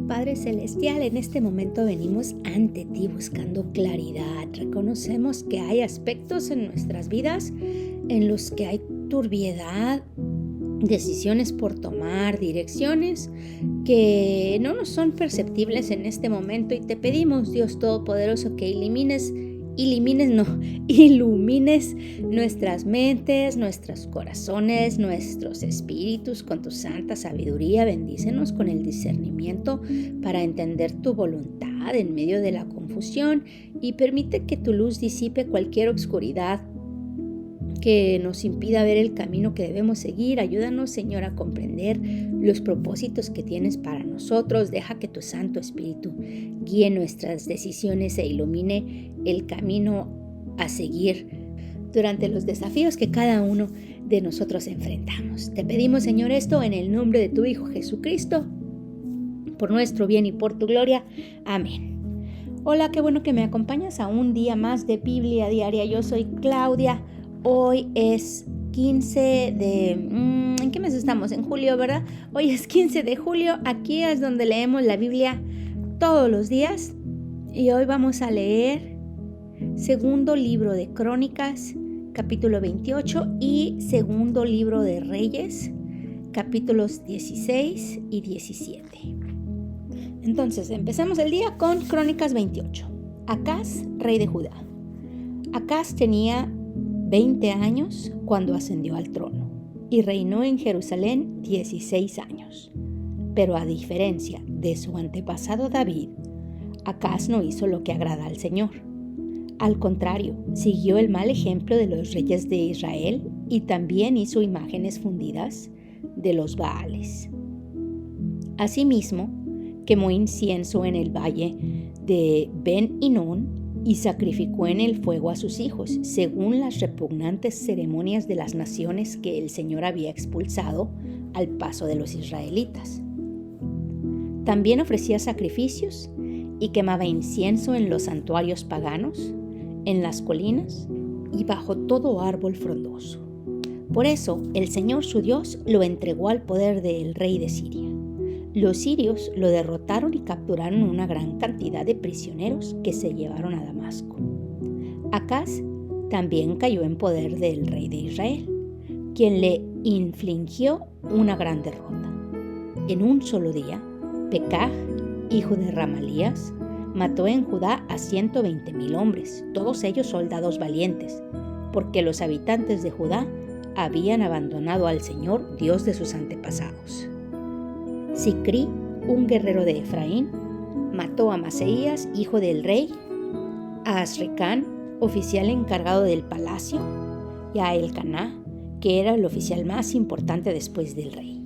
Padre Celestial, en este momento venimos ante ti buscando claridad. Reconocemos que hay aspectos en nuestras vidas en los que hay turbiedad, decisiones por tomar, direcciones que no nos son perceptibles en este momento y te pedimos, Dios Todopoderoso, que ilumines nuestras mentes, nuestros corazones, nuestros espíritus con tu santa sabiduría. Bendícenos con el discernimiento para entender tu voluntad en medio de la confusión y permite que tu luz disipe cualquier oscuridad que nos impida ver el camino que debemos seguir. Ayúdanos, Señor, a comprender los propósitos que tienes para nosotros. Deja que tu Santo Espíritu guíe nuestras decisiones e ilumine el camino a seguir durante los desafíos que cada uno de nosotros enfrentamos. Te pedimos, Señor, esto en el nombre de tu Hijo Jesucristo, por nuestro bien y por tu gloria. Amén. Hola, qué bueno que me acompañas a un día más de Biblia Diaria. Yo soy Claudia. Hoy es 15 de... ¿En qué mes estamos? En julio, ¿verdad? Hoy es 15 de julio. Aquí es donde leemos la Biblia todos los días. Y hoy vamos a leer segundo libro de Crónicas, capítulo 28, y segundo libro de Reyes, capítulos 16 y 17. Entonces, empezamos el día con Crónicas 28. Acaz, rey de Judá. Acaz tenía 20 años cuando ascendió al trono y reinó en Jerusalén 16 años. Pero a diferencia de su antepasado David, Acaz no hizo lo que agrada al Señor. Al contrario, siguió el mal ejemplo de los reyes de Israel y también hizo imágenes fundidas de los Baales. Asimismo, quemó incienso en el valle de Ben Hinnom y sacrificó en el fuego a sus hijos, según las repugnantes ceremonias de las naciones que el Señor había expulsado al paso de los israelitas. También ofrecía sacrificios y quemaba incienso en los santuarios paganos, en las colinas y bajo todo árbol frondoso. Por eso el Señor su Dios lo entregó al poder del rey de Siria. Los sirios lo derrotaron y capturaron una gran cantidad de prisioneros que se llevaron a Damasco. Acaz también cayó en poder del rey de Israel, quien le infligió una gran derrota. En un solo día, Pekaj, hijo de Ramalías, mató en Judá a 120,000 hombres, todos ellos soldados valientes, porque los habitantes de Judá habían abandonado al Señor, Dios de sus antepasados. Sicrí, un guerrero de Efraín, mató a Maseías, hijo del rey, a Azricán, oficial encargado del palacio, y a Elcaná, que era el oficial más importante después del rey.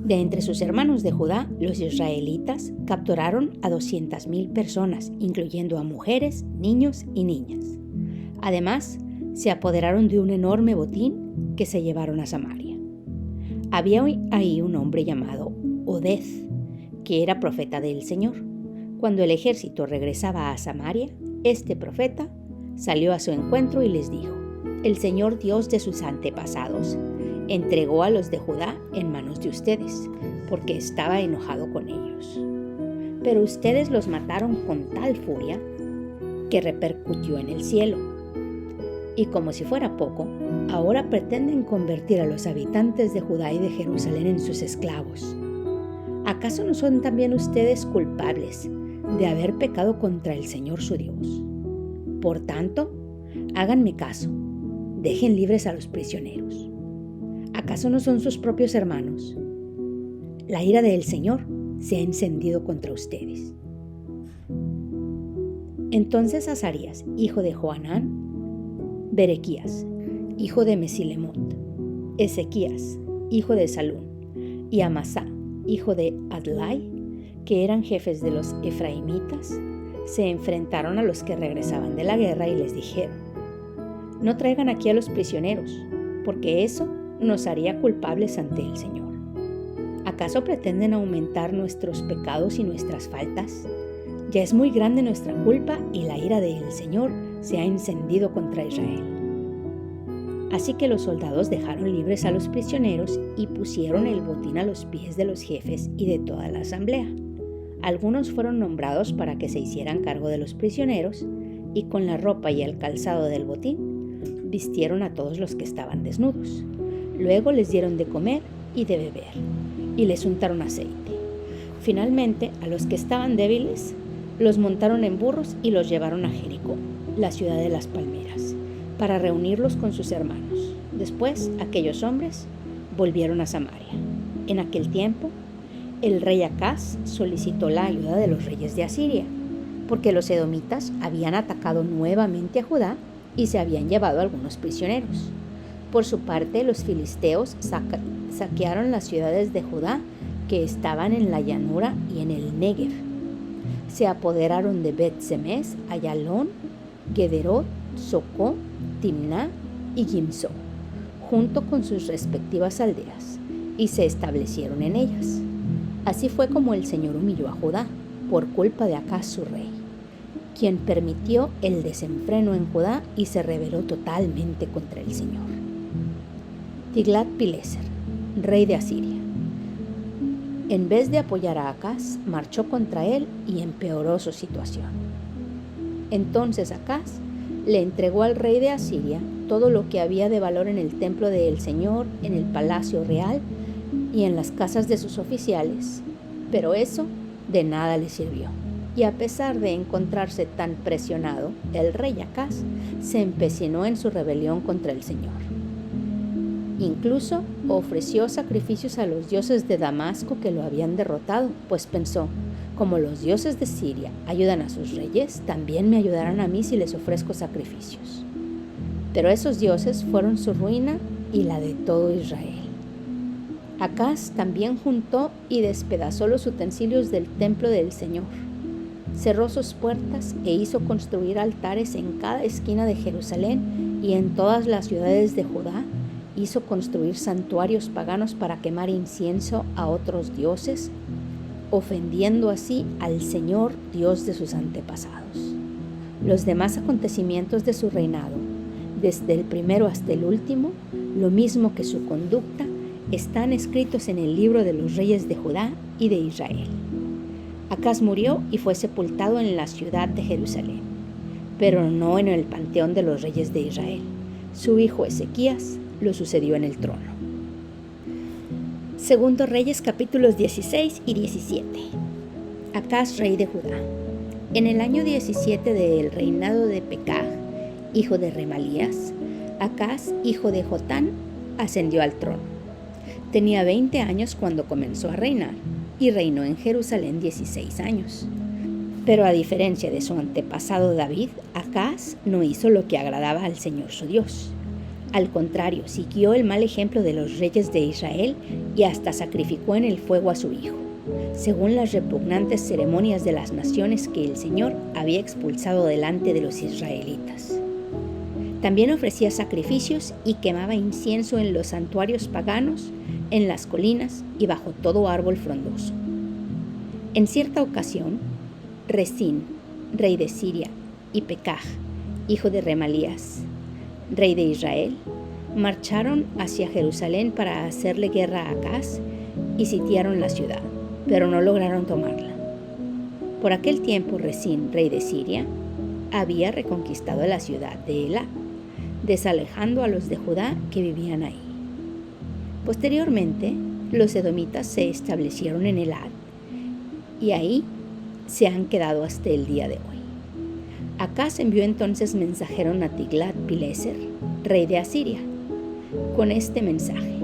De entre sus hermanos de Judá, los israelitas capturaron a 200,000 personas, incluyendo a mujeres, niños y niñas. Además, se apoderaron de un enorme botín que se llevaron a Samaria. Había ahí un hombre llamado Oded, que era profeta del Señor. Cuando el ejército regresaba a Samaria, este profeta salió a su encuentro y les dijo: el Señor Dios de sus antepasados entregó a los de Judá en manos de ustedes, porque estaba enojado con ellos. Pero ustedes los mataron con tal furia que repercutió en el cielo. Y como si fuera poco, ahora pretenden convertir a los habitantes de Judá y de Jerusalén en sus esclavos. ¿Acaso no son también ustedes culpables de haber pecado contra el Señor su Dios? Por tanto, háganme caso, dejen libres a los prisioneros. ¿Acaso no son sus propios hermanos? La ira del Señor se ha encendido contra ustedes. Entonces Azarías, hijo de Johanán, Berequías, hijo de Mesilemot, Ezequías, hijo de Salún, y Amasá, hijo de Adlai, que eran jefes de los efraimitas, se enfrentaron a los que regresaban de la guerra y les dijeron: no traigan aquí a los prisioneros, porque eso nos haría culpables ante el Señor. ¿Acaso pretenden aumentar nuestros pecados y nuestras faltas? Ya es muy grande nuestra culpa y la ira del Señor se ha encendido contra Israel. Así que los soldados dejaron libres a los prisioneros y pusieron el botín a los pies de los jefes y de toda la asamblea. Algunos fueron nombrados para que se hicieran cargo de los prisioneros y con la ropa y el calzado del botín vistieron a todos los que estaban desnudos. Luego les dieron de comer y de beber y les untaron aceite. Finalmente, a los que estaban débiles los montaron en burros y los llevaron a Jericó, la ciudad de las palmeras, para reunirlos con sus hermanos. Después, aquellos hombres volvieron a Samaria. En aquel tiempo, el rey Acaz solicitó la ayuda de los reyes de Asiria, porque los edomitas habían atacado nuevamente a Judá y se habían llevado algunos prisioneros. Por su parte, los filisteos saquearon las ciudades de Judá que estaban en la llanura y en el Negev. Se apoderaron de Bet-Semes, Ayalón, Gederot, Socó, Timná y Gimzo, junto con sus respectivas aldeas, y se establecieron en ellas. Así fue como el Señor humilló a Judá por culpa de Acaz su rey, quien permitió el desenfreno en Judá y se rebeló totalmente contra el Señor. Tiglat-Pileser, rey de Asiria. En vez de apoyar a Acaz, marchó contra él y empeoró su situación. Entonces Acaz le entregó al rey de Asiria todo lo que había de valor en el templo del Señor, en el palacio real y en las casas de sus oficiales, pero eso de nada le sirvió. Y a pesar de encontrarse tan presionado, el rey Acaz se empecinó en su rebelión contra el Señor. Incluso ofreció sacrificios a los dioses de Damasco que lo habían derrotado, pues pensó: como los dioses de Siria ayudan a sus reyes, también me ayudarán a mí si les ofrezco sacrificios. Pero esos dioses fueron su ruina y la de todo Israel. Acaz también juntó y despedazó los utensilios del templo del Señor. Cerró sus puertas e hizo construir altares en cada esquina de Jerusalén y en todas las ciudades de Judá. Hizo construir santuarios paganos para quemar incienso a otros dioses, ofendiendo así al Señor, Dios de sus antepasados. Los demás acontecimientos de su reinado, desde el primero hasta el último, lo mismo que su conducta, están escritos en el libro de los reyes de Judá y de Israel. Acaz murió y fue sepultado en la ciudad de Jerusalén, pero no en el panteón de los reyes de Israel. Su hijo Ezequías lo sucedió en el trono. Segundo Reyes capítulos 16 y 17. Acaz, rey de Judá. En el año 17 del reinado de Pekah, hijo de Remalías, Acaz, hijo de Jotán, ascendió al trono. Tenía 20 años cuando comenzó a reinar y reinó en Jerusalén 16 años. Pero a diferencia de su antepasado David, Acaz no hizo lo que agradaba al Señor su Dios. Al contrario, siguió el mal ejemplo de los reyes de Israel y hasta sacrificó en el fuego a su hijo, según las repugnantes ceremonias de las naciones que el Señor había expulsado delante de los israelitas. También ofrecía sacrificios y quemaba incienso en los santuarios paganos, en las colinas y bajo todo árbol frondoso. En cierta ocasión, Resín, rey de Siria, y Pekah, hijo de Remalías, rey de Israel, marcharon hacia Jerusalén para hacerle guerra a Acaz y sitiaron la ciudad, pero no lograron tomarla. Por aquel tiempo Resín, rey de Siria, había reconquistado la ciudad de Elá, desalejando a los de Judá que vivían ahí. Posteriormente, los edomitas se establecieron en Elad y ahí se han quedado hasta el día de hoy. Acaz envió entonces mensajero a Tiglat-Pileser, rey de Asiria, con este mensaje: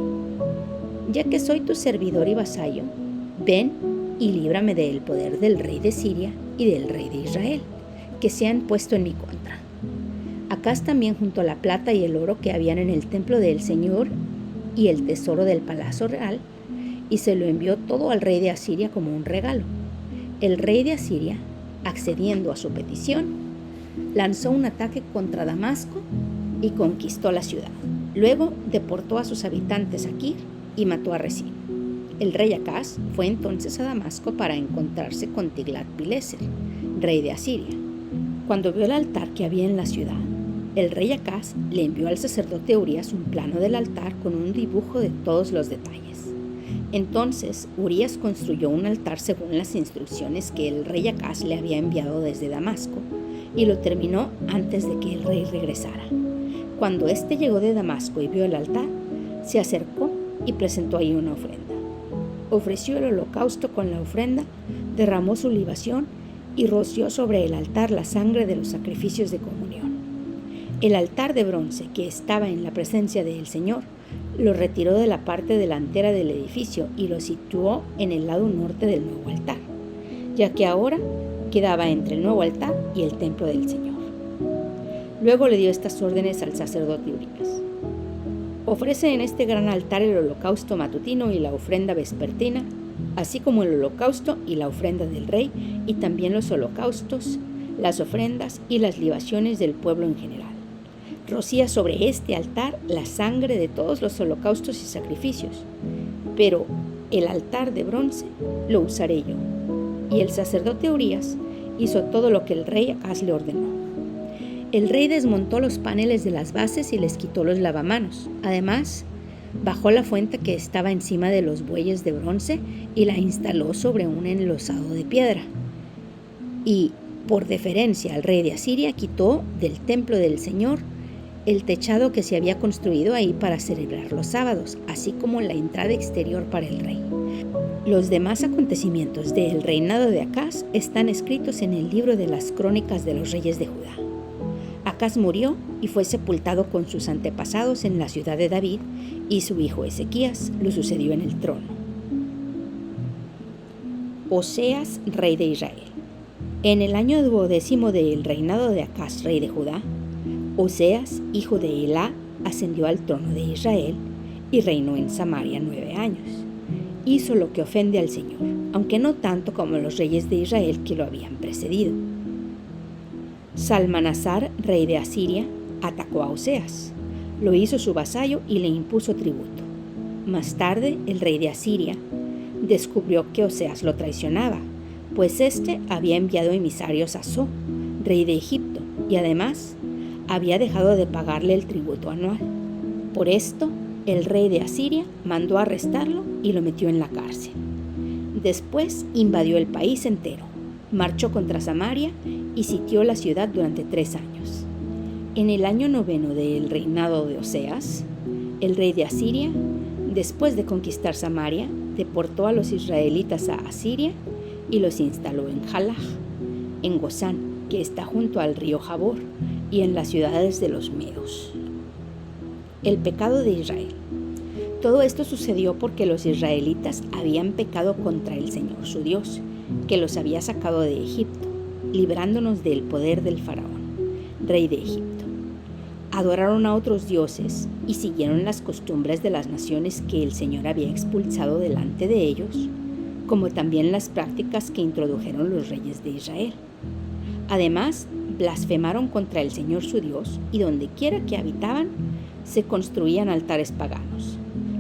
ya que soy tu servidor y vasallo, ven y líbrame del poder del rey de Siria y del rey de Israel, que se han puesto en mi contra. Acaz también juntó la plata y el oro que habían en el templo del Señor y el tesoro del palacio real, y se lo envió todo al rey de Asiria como un regalo. El rey de Asiria, accediendo a su petición, lanzó un ataque contra Damasco y conquistó la ciudad. Luego deportó a sus habitantes a Kir y mató a Resín. El rey Acaz fue entonces a Damasco para encontrarse con Tiglat-Pileser, rey de Asiria. Cuando vio el altar que había en la ciudad, el rey Acaz le envió al sacerdote Urías un plano del altar con un dibujo de todos los detalles. Entonces Urías construyó un altar según las instrucciones que el rey Acaz le había enviado desde Damasco y lo terminó antes de que el rey regresara. Cuando éste llegó de Damasco y vio el altar, se acercó y presentó ahí una ofrenda. Ofreció el holocausto con la ofrenda, derramó su libación y roció sobre el altar la sangre de los sacrificios de comunión. El altar de bronce que estaba en la presencia del Señor lo retiró de la parte delantera del edificio y lo situó en el lado norte del nuevo altar, ya que ahora quedaba entre el nuevo altar y el templo del Señor. Luego le dio estas órdenes al sacerdote Urías: ofrece en este gran altar el holocausto matutino y la ofrenda vespertina, así como el holocausto y la ofrenda del rey, y también los holocaustos, las ofrendas y las libaciones del pueblo en general. Rocía sobre este altar la sangre de todos los holocaustos y sacrificios, pero el altar de bronce lo usaré yo. Y el sacerdote Urías hizo todo lo que el rey Acaz le ordenó. El rey desmontó los paneles de las bases y les quitó los lavamanos. Además, bajó la fuente que estaba encima de los bueyes de bronce y la instaló sobre un enlosado de piedra. Y, por deferencia al rey de Asiria, quitó del templo del Señor el techado que se había construido ahí para celebrar los sábados, así como la entrada exterior para el rey. Los demás acontecimientos del reinado de Acaz están escritos en el libro de las crónicas de los reyes de Judá. Acaz murió y fue sepultado con sus antepasados en la ciudad de David, y su hijo Ezequías lo sucedió en el trono. Oseas, rey de Israel. En el año 12 del reinado de Acaz, rey de Judá, Oseas, hijo de Elá, ascendió al trono de Israel y reinó en Samaria 9 años. Hizo lo que ofende al Señor, aunque no tanto como los reyes de Israel que lo habían precedido. Salmanasar, rey de Asiria, atacó a Oseas, lo hizo su vasallo y le impuso tributo. Más tarde, el rey de Asiria descubrió que Oseas lo traicionaba, pues éste había enviado emisarios a So, rey de Egipto, y además había dejado de pagarle el tributo anual. Por esto, el rey de Asiria mandó arrestarlo y lo metió en la cárcel. Después invadió el país entero, marchó contra Samaria y sitió la ciudad durante 3 años. En el año 9 del reinado de Oseas, el rey de Asiria, después de conquistar Samaria, deportó a los israelitas a Asiria y los instaló en Jalaj, en Gozán, que está junto al río Jabor, y en las ciudades de los medos. El pecado de Israel. Todo esto sucedió porque los israelitas habían pecado contra el Señor su Dios, que los había sacado de Egipto, librándonos del poder del faraón, rey de Egipto. Adoraron a otros dioses y siguieron las costumbres de las naciones que el Señor había expulsado delante de ellos, como también las prácticas que introdujeron los reyes de Israel. Además, blasfemaron contra el Señor su Dios, y donde quiera que habitaban, se construían altares paganos,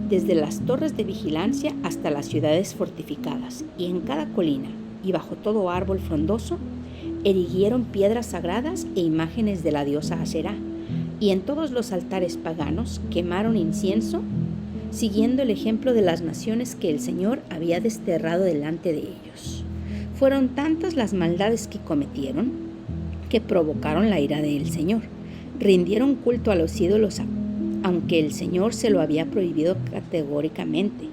desde las torres de vigilancia hasta las ciudades fortificadas, y en cada colina y bajo todo árbol frondoso, erigieron piedras sagradas e imágenes de la diosa Aserá, y en todos los altares paganos quemaron incienso, siguiendo el ejemplo de las naciones que el Señor había desterrado delante de ellos. Fueron tantas las maldades que cometieron que provocaron la ira del Señor. Rindieron culto a los ídolos, aunque el Señor se lo había prohibido categóricamente.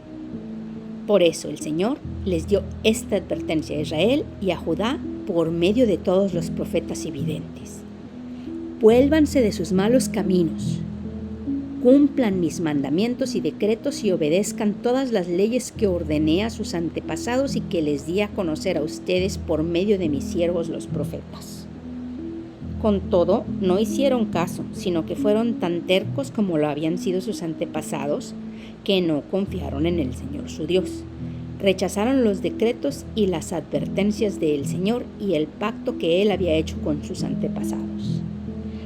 Por eso el Señor les dio esta advertencia a Israel y a Judá por medio de todos los profetas y videntes: vuélvanse de sus malos caminos, cumplan mis mandamientos y decretos y obedezcan todas las leyes que ordené a sus antepasados y que les di a conocer a ustedes por medio de mis siervos los profetas. Con todo, no hicieron caso, sino que fueron tan tercos como lo habían sido sus antepasados, que no confiaron en el Señor su Dios. Rechazaron los decretos y las advertencias del Señor y el pacto que Él había hecho con sus antepasados.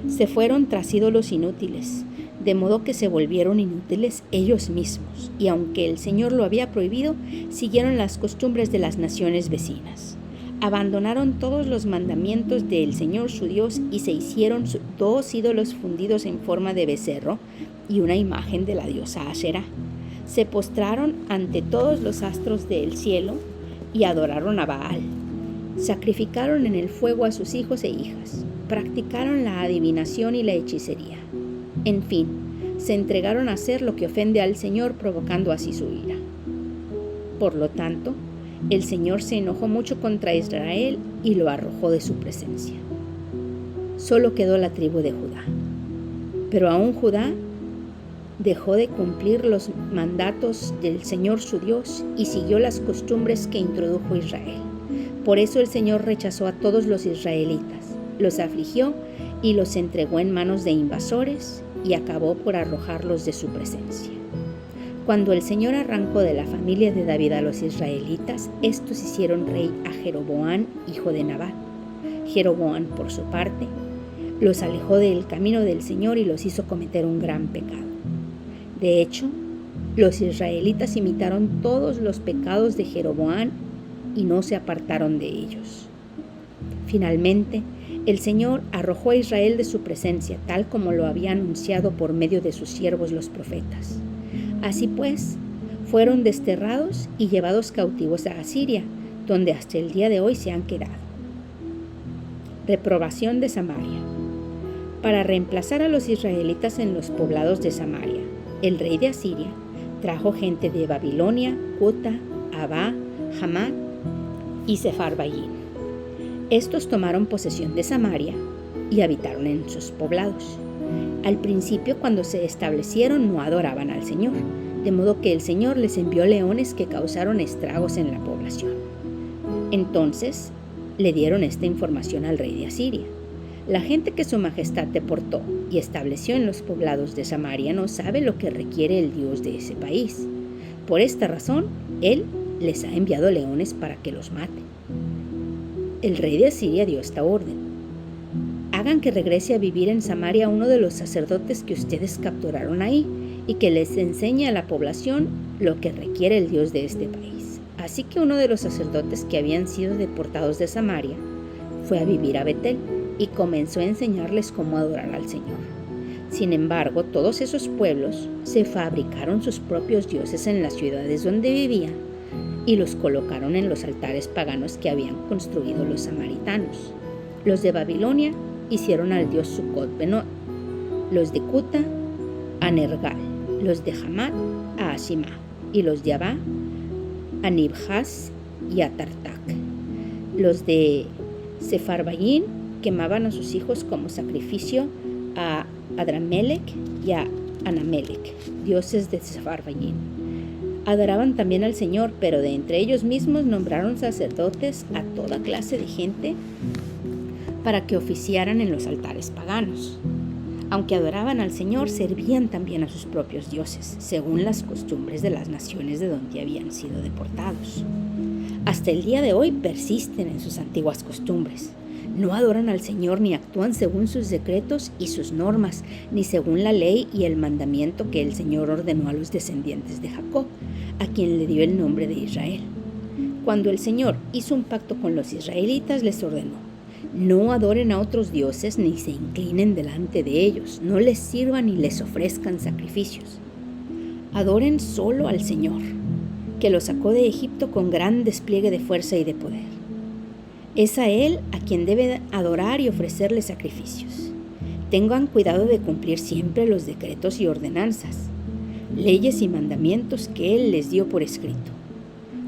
Se fueron tras ídolos inútiles, de modo que se volvieron inútiles ellos mismos, y aunque el Señor lo había prohibido, siguieron las costumbres de las naciones vecinas. Abandonaron todos los mandamientos del Señor su Dios y se hicieron 2 ídolos fundidos en forma de becerro y una imagen de la diosa Aserá. Se postraron ante todos los astros del cielo y adoraron a Baal. Sacrificaron en el fuego a sus hijos e hijas. Practicaron la adivinación y la hechicería. En fin, se entregaron a hacer lo que ofende al Señor, provocando así su ira. Por lo tanto, el Señor se enojó mucho contra Israel y lo arrojó de su presencia. Solo quedó la tribu de Judá. Pero aún Judá dejó de cumplir los mandatos del Señor su Dios y siguió las costumbres que introdujo Israel. Por eso el Señor rechazó a todos los israelitas, los afligió y los entregó en manos de invasores y acabó por arrojarlos de su presencia. Cuando el Señor arrancó de la familia de David a los israelitas, estos hicieron rey a Jeroboam, hijo de Nabat. Jeroboam, por su parte, los alejó del camino del Señor y los hizo cometer un gran pecado. De hecho, los israelitas imitaron todos los pecados de Jeroboam y no se apartaron de ellos. Finalmente, el Señor arrojó a Israel de su presencia, tal como lo había anunciado por medio de sus siervos los profetas. Así pues, fueron desterrados y llevados cautivos a Asiria, donde hasta el día de hoy se han quedado. Reprobación de Samaria. Para reemplazar a los israelitas en los poblados de Samaria, el rey de Asiria trajo gente de Babilonia, Cuta, Abá, Hamat y Sepharvaim. Estos tomaron posesión de Samaria y habitaron en sus poblados. Al principio, cuando se establecieron, no adoraban al Señor, de modo que el Señor les envió leones que causaron estragos en la población. Entonces, le dieron esta información al rey de Asiria. La gente que su majestad deportó y estableció en los poblados de Samaria no sabe lo que requiere el Dios de ese país. Por esta razón, él les ha enviado leones para que los maten. El rey de Asiria dio esta orden: hagan que regrese a vivir en Samaria uno de los sacerdotes que ustedes capturaron ahí y que les enseñe a la población lo que requiere el Dios de este país. Así que uno de los sacerdotes que habían sido deportados de Samaria fue a vivir a Betel y comenzó a enseñarles cómo adorar al Señor. Sin embargo, todos esos pueblos se fabricaron sus propios dioses en las ciudades donde vivían y los colocaron en los altares paganos que habían construido los samaritanos. Los de Babilonia hicieron al dios Sucot-Benot, los de Cuta a Nergal, los de Hamat a Ashima y los de Abá a Nibhaz y a Tartak. Los de Sepharvaim quemaban a sus hijos como sacrificio a Adramelech y a Anamelech, dioses de Sepharvaim. Adoraban también al Señor, pero de entre ellos mismos nombraron sacerdotes a toda clase de gente para que oficiaran en los altares paganos. Aunque adoraban al Señor, servían también a sus propios dioses, según las costumbres de las naciones de donde habían sido deportados. Hasta el día de hoy persisten en sus antiguas costumbres. No adoran al Señor ni actúan según sus decretos y sus normas, ni según la ley y el mandamiento que el Señor ordenó a los descendientes de Jacob, a quien le dio el nombre de Israel. Cuando el Señor hizo un pacto con los israelitas, les ordenó: no adoren a otros dioses ni se inclinen delante de ellos, no les sirvan ni les ofrezcan sacrificios. Adoren solo al Señor, que los sacó de Egipto con gran despliegue de fuerza y de poder. Es a Él a quien deben adorar y ofrecerle sacrificios. Tengan cuidado de cumplir siempre los decretos y ordenanzas, leyes y mandamientos que Él les dio por escrito.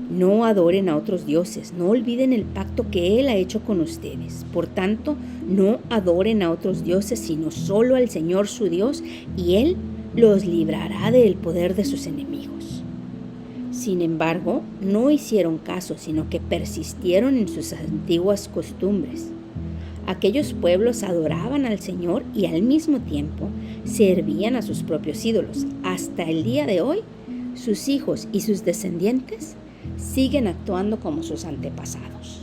No adoren a otros dioses, no olviden el pacto que Él ha hecho con ustedes. Por tanto, no adoren a otros dioses, sino solo al Señor su Dios, y Él los librará del poder de sus enemigos. Sin embargo, no hicieron caso, sino que persistieron en sus antiguas costumbres. Aquellos pueblos adoraban al Señor y al mismo tiempo servían a sus propios ídolos. Hasta el día de hoy, sus hijos y sus descendientes siguen actuando como sus antepasados.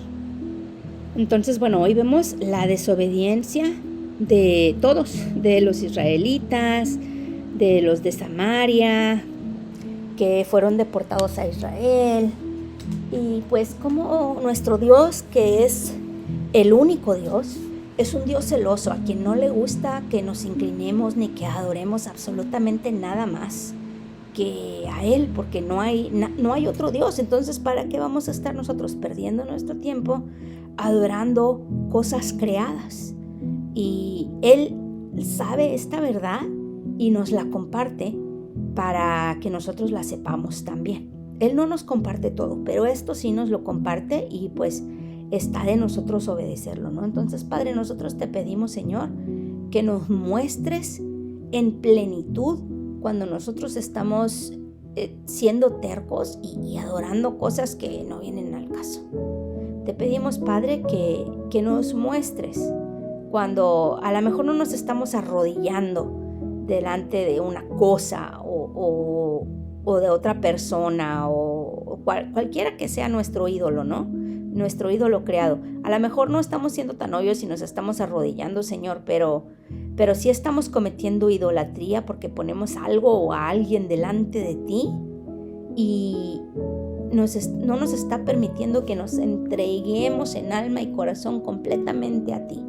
Entonces, hoy vemos la desobediencia de todos, de los israelitas, de los de Samaria, que fueron deportados a Israel, y pues como nuestro Dios, que es el único Dios, es un Dios celoso, a quien no le gusta que nos inclinemos ni que adoremos absolutamente nada más que a Él, porque no hay otro Dios. Entonces, ¿para qué vamos a estar nosotros perdiendo nuestro tiempo adorando cosas creadas? Y Él sabe esta verdad y nos la comparte para que nosotros la sepamos también. Él no nos comparte todo, pero esto sí nos lo comparte y pues está de nosotros obedecerlo, ¿no? Entonces, Padre, nosotros te pedimos, Señor, que nos muestres en plenitud cuando nosotros estamos siendo tercos y adorando cosas que no vienen al caso. Te pedimos, Padre, que nos muestres cuando a lo mejor no nos estamos arrodillando delante de una cosa o de otra persona o cualquiera que sea nuestro ídolo, ¿no? Nuestro ídolo creado. A lo mejor no estamos siendo tan obvios y nos estamos arrodillando, Señor, pero sí estamos cometiendo idolatría porque ponemos algo o a alguien delante de ti y no nos está permitiendo que nos entreguemos en alma y corazón completamente a ti,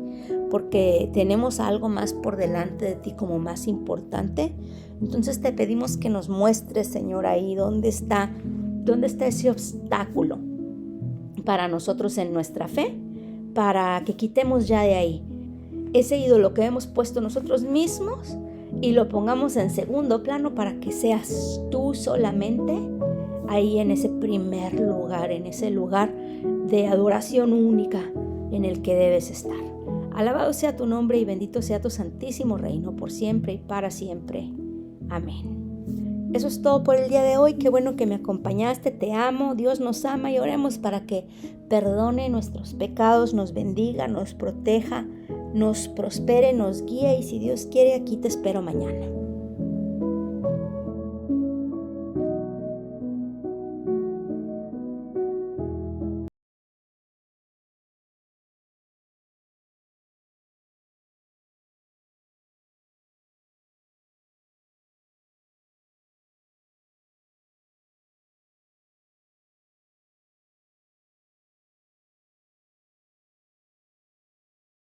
porque tenemos algo más por delante de ti como más importante. Entonces te pedimos que nos muestres, Señor, ahí dónde está ese obstáculo para nosotros en nuestra fe, para que quitemos ya de ahí ese ídolo que hemos puesto nosotros mismos y lo pongamos en segundo plano para que seas tú solamente ahí en ese primer lugar, en ese lugar de adoración única en el que debes estar. Alabado sea tu nombre y bendito sea tu santísimo reino por siempre y para siempre. Amén. Eso es todo por el día de hoy. Qué bueno que me acompañaste. Te amo. Dios nos ama y oremos para que perdone nuestros pecados, nos bendiga, nos proteja, nos prospere, nos guíe y si Dios quiere, aquí te espero mañana.